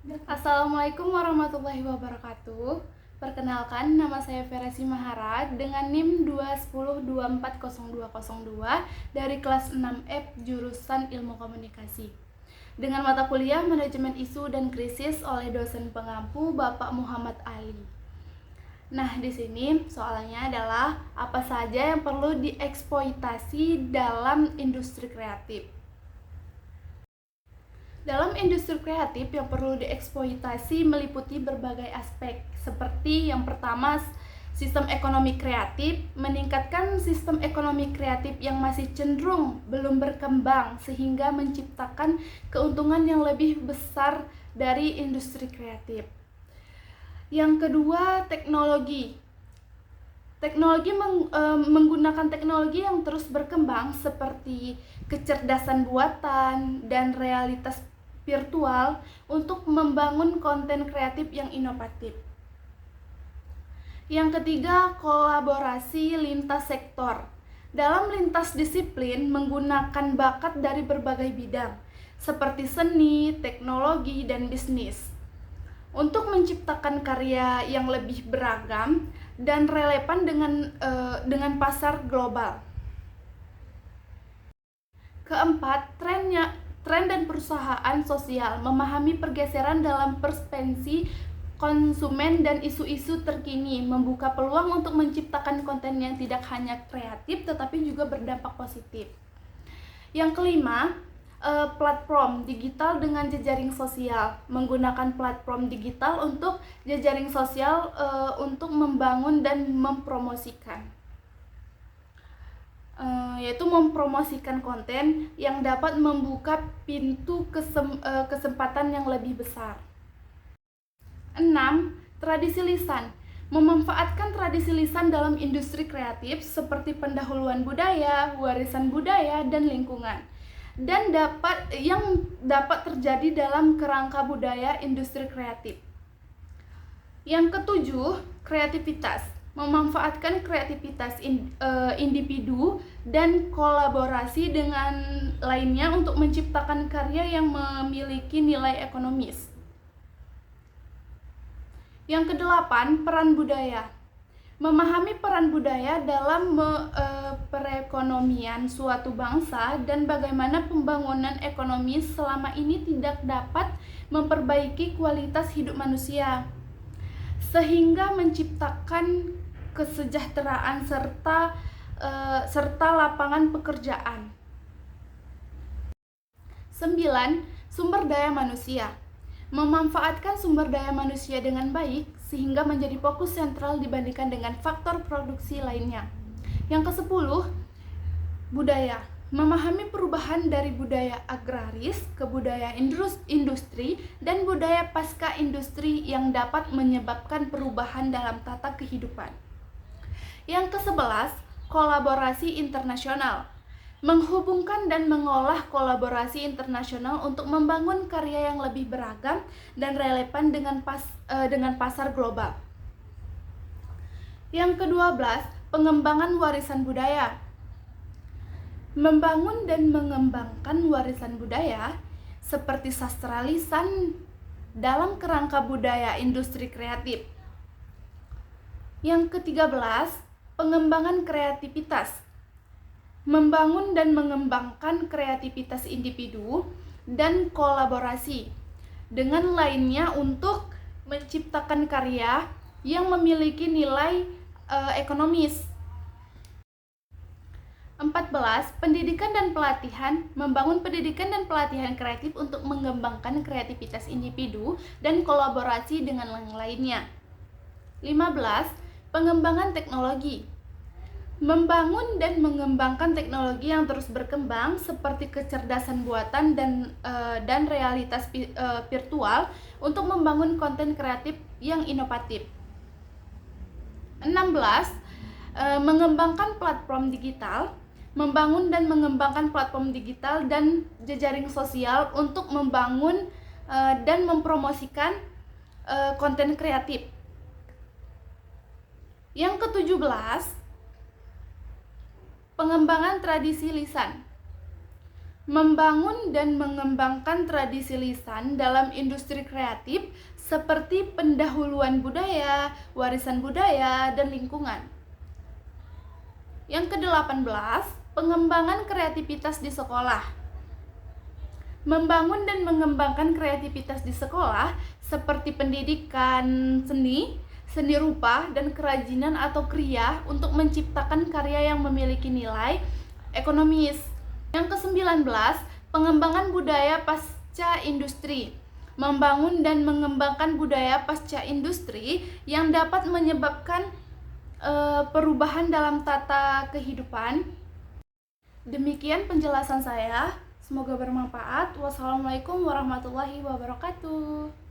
Assalamualaikum warahmatullahi wabarakatuh. Perkenalkan, nama saya Vera Simahara dengan NIM 210240202 dari kelas 6F jurusan Ilmu Komunikasi. Dengan mata kuliah Manajemen Isu dan Krisis oleh dosen pengampu Bapak Muhammad Ali. Nah, di sini soalnya adalah apa saja yang perlu dieksploitasi dalam industri kreatif. Dalam industri kreatif yang perlu dieksploitasi meliputi berbagai aspek, seperti yang pertama, sistem ekonomi kreatif, meningkatkan sistem ekonomi kreatif yang masih cenderung belum berkembang sehingga menciptakan keuntungan yang lebih besar dari industri kreatif. Yang kedua, teknologi. Menggunakan teknologi yang terus berkembang seperti kecerdasan buatan dan realitas virtual untuk membangun konten kreatif yang inovatif. Yang ketiga, kolaborasi lintas sektor. Dalam lintas disiplin menggunakan bakat dari berbagai bidang seperti seni, teknologi, dan bisnis untuk menciptakan karya yang lebih beragam dan relevan dengan pasar global. Keempat, tren dan perusahaan sosial memahami pergeseran dalam persepsi konsumen dan isu-isu terkini, membuka peluang untuk menciptakan konten yang tidak hanya kreatif tetapi juga berdampak positif. Yang kelima, platform digital dengan jejaring sosial, menggunakan platform digital untuk jejaring sosial untuk membangun dan mempromosikan. Yaitu mempromosikan konten yang dapat membuka pintu kesempatan yang lebih besar. 6. Tradisi lisan. Memanfaatkan tradisi lisan dalam industri kreatif seperti pendahuluan budaya, warisan budaya, dan lingkungan. Dan yang dapat terjadi dalam kerangka budaya industri kreatif. Yang ketujuh, kreativitas. Memanfaatkan kreativitas individu dan kolaborasi dengan lainnya untuk menciptakan karya yang memiliki nilai ekonomis. Yang kedelapan, peran budaya. Memahami peran budaya dalam perekonomian suatu bangsa dan bagaimana pembangunan ekonomi selama ini tidak dapat memperbaiki kualitas hidup manusia, sehingga menciptakan kesejahteraan serta lapangan pekerjaan. 9. Sumber daya manusia. Memanfaatkan sumber daya manusia dengan baik sehingga menjadi fokus sentral dibandingkan dengan faktor produksi lainnya. Yang ke-10, budaya. Memahami perubahan dari budaya agraris ke budaya industri dan budaya pasca industri yang dapat menyebabkan perubahan dalam tata kehidupan. Yang ke-11, kolaborasi internasional. Menghubungkan dan mengolah kolaborasi internasional untuk membangun karya yang lebih beragam dan relevan dengan pasar global. Yang ke-12, pengembangan warisan budaya. Membangun dan mengembangkan warisan budaya seperti sastra lisan dalam kerangka budaya industri kreatif. Yang ke-13, pengembangan kreativitas. Membangun dan mengembangkan kreativitas individu dan kolaborasi dengan lainnya untuk menciptakan karya yang memiliki nilai ekonomis. 14. Pendidikan dan pelatihan. Membangun pendidikan dan pelatihan kreatif untuk mengembangkan kreativitas individu dan kolaborasi dengan yang lainnya. 15. Pengembangan teknologi. Membangun dan mengembangkan teknologi yang terus berkembang seperti kecerdasan buatan dan realitas virtual untuk membangun konten kreatif yang inovatif. 16. Mengembangkan platform digital. Membangun dan mengembangkan platform digital dan jejaring sosial untuk membangun dan mempromosikan konten kreatif. Yang ke-17, pengembangan tradisi lisan. Membangun dan mengembangkan tradisi lisan dalam industri kreatif seperti pendahuluan budaya, warisan budaya, dan lingkungan. Yang ke-18, pengembangan kreativitas di sekolah. Membangun dan mengembangkan kreativitas di sekolah seperti pendidikan seni, seni rupa, dan kerajinan atau kriya untuk menciptakan karya yang memiliki nilai ekonomis. Yang ke-19, pengembangan budaya pasca industri. Membangun dan mengembangkan budaya pasca industri yang dapat menyebabkan perubahan dalam tata kehidupan. Demikian penjelasan saya. Semoga bermanfaat. Wassalamualaikum warahmatullahi wabarakatuh.